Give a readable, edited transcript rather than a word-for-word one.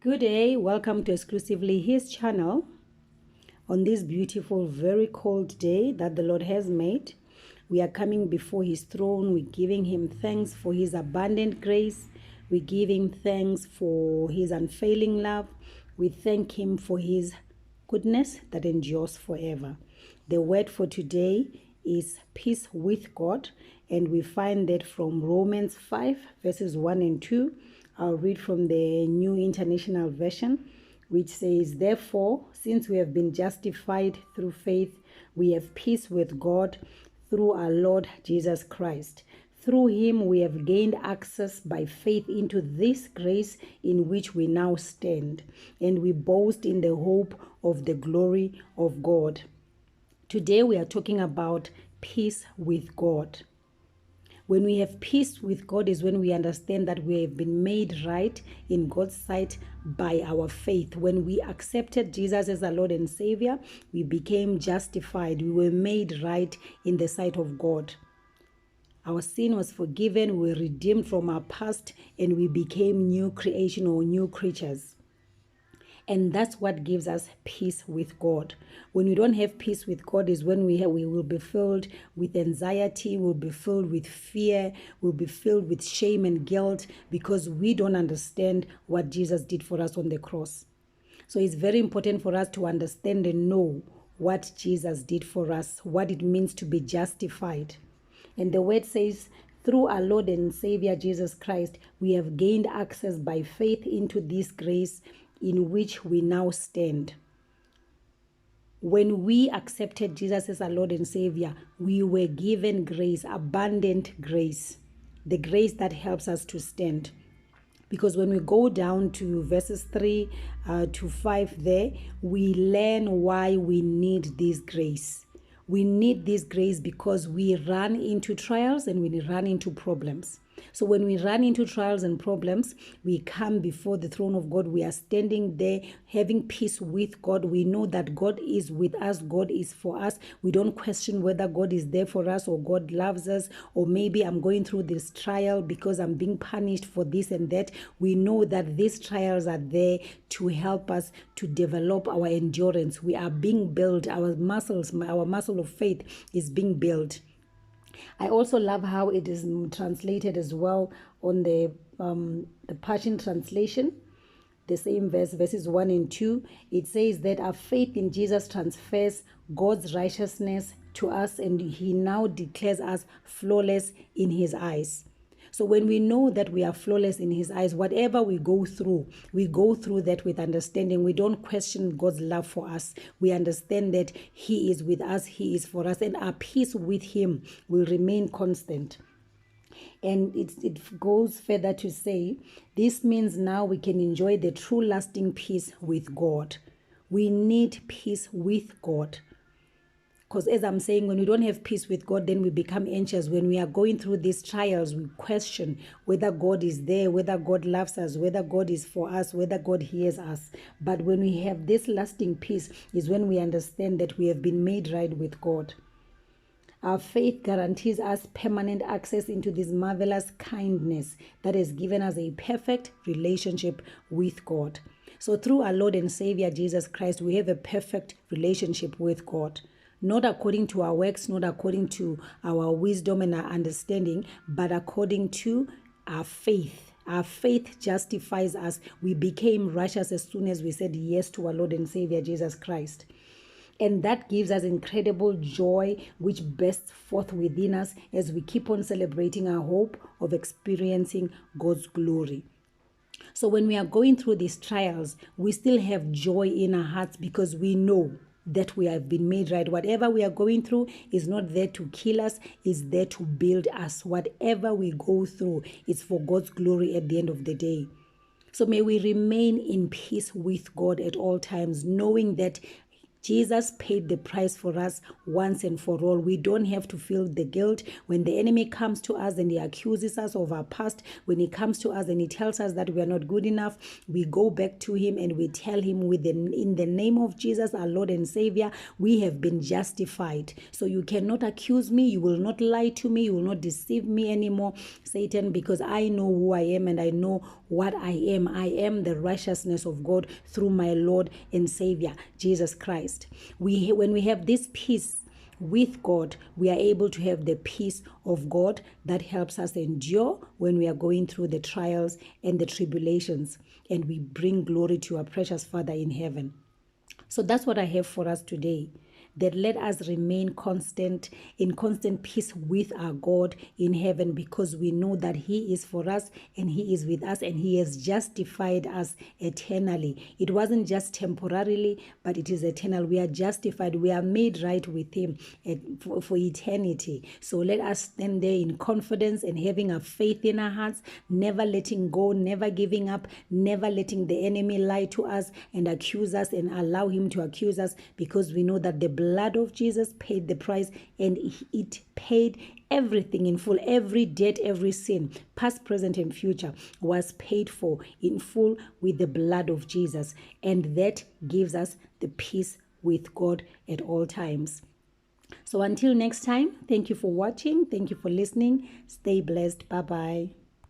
Good day, welcome to Exclusively His channel. On this beautiful, very cold day that the Lord has made, we are coming before His throne. We're giving Him thanks for His abundant grace. We give Him thanks for His unfailing love. We thank Him for His goodness that endures forever. The word for today is peace with God, and we find that from Romans 5 verses 1 and 2. I'll read from the New International Version, which says, "Therefore, since we have been justified through faith, we have peace with God through our Lord Jesus Christ. Through him we have gained access by faith into this grace in which we now stand, and we boast in the hope of the glory of God." Today we are talking about peace with God. When we have peace with God is when we understand that we have been made right in God's sight by our faith. When we accepted Jesus as our Lord and Savior, we became justified. We were made right in the sight of God. Our sin was forgiven, we were redeemed from our past, and we became new creation or new creatures. And that's what gives us peace with God. When we don't have peace with God is when we will be filled with anxiety, we'll be filled with fear, we'll be filled with shame and guilt because we don't understand what Jesus did for us on the cross. So it's very important for us to understand and know what Jesus did for us, what it means to be justified. And the word says, through our Lord and Savior Jesus Christ, we have gained access by faith into this grace in which we now stand. When we accepted Jesus as our Lord and Savior, we were given grace, abundant grace, the grace that helps us to stand. Because when we go down to verses 3 to 5 there, we learn why we need this grace. We need this grace because we run into trials and we run into problems. So when we run into trials and problems, we come before the throne of God. We are standing there having peace with God. We know that God is with us. God is for us. We don't question whether God is there for us or God loves us, or maybe I'm going through this trial because I'm being punished for this and that. We know that these trials are there to help us to develop our endurance. We are being built. Our muscle of faith is being built. I also love how it is translated as well on the Passion Translation. The same verses 1 and 2. It says that our faith in Jesus transfers God's righteousness to us, and he now declares us flawless in his eyes. So when we know that we are flawless in his eyes, whatever we go through that with understanding. We don't question God's love for us. We understand that he is with us, he is for us, and our peace with him will remain constant. And it goes further to say, this means now we can enjoy the true lasting peace with God. We need peace with God. Because as I'm saying, when we don't have peace with God, then we become anxious. When we are going through these trials, we question whether God is there, whether God loves us, whether God is for us, whether God hears us. But when we have this lasting peace is when we understand that we have been made right with God. Our faith guarantees us permanent access into this marvelous kindness that has given us a perfect relationship with God. So through our Lord and Savior Jesus Christ, we have a perfect relationship with God. Not according to our works, not according to our wisdom and our understanding, but according to our faith. Our faith justifies us. We became righteous as soon as we said yes to our Lord and Savior Jesus Christ. And that gives us incredible joy, which bursts forth within us as we keep on celebrating our hope of experiencing God's glory. So when we are going through these trials, we still have joy in our hearts because we know that we have been made right. Whatever we are going through is not there to kill us, is there to build us. Whatever we go through is for God's glory at the end of the day. So may we remain in peace with God at all times, knowing that Jesus paid the price for us once and for all. We don't have to feel the guilt. When the enemy comes to us and he accuses us of our past, when he comes to us and he tells us that we are not good enough, we go back to him and we tell him, in the name of Jesus, our Lord and Savior, we have been justified. So you cannot accuse me. You will not lie to me. You will not deceive me anymore, Satan, because I know who I am and I know what I am. I am the righteousness of God through my Lord and Savior, Jesus Christ. When we have this peace with God, we are able to have the peace of God that helps us endure when we are going through the trials and the tribulations, and we bring glory to our precious Father in heaven. So that's what I have for us today. That let us remain in constant peace with our God in heaven, because we know that he is for us and he is with us and he has justified us eternally. It wasn't just temporarily, but it is eternal. We are justified. We are made right with him for eternity. So let us stand there in confidence and having a faith in our hearts, never letting go, never giving up, never letting the enemy lie to us and accuse us and allow him to accuse us, because we know that the blood of Jesus paid the price, and it paid everything in full. Every debt, every sin, past, present, and future, was paid for in full with the blood of Jesus. And that gives us the peace with God at all times. So until next time, thank you for watching. Thank you for listening. Stay blessed. Bye-bye.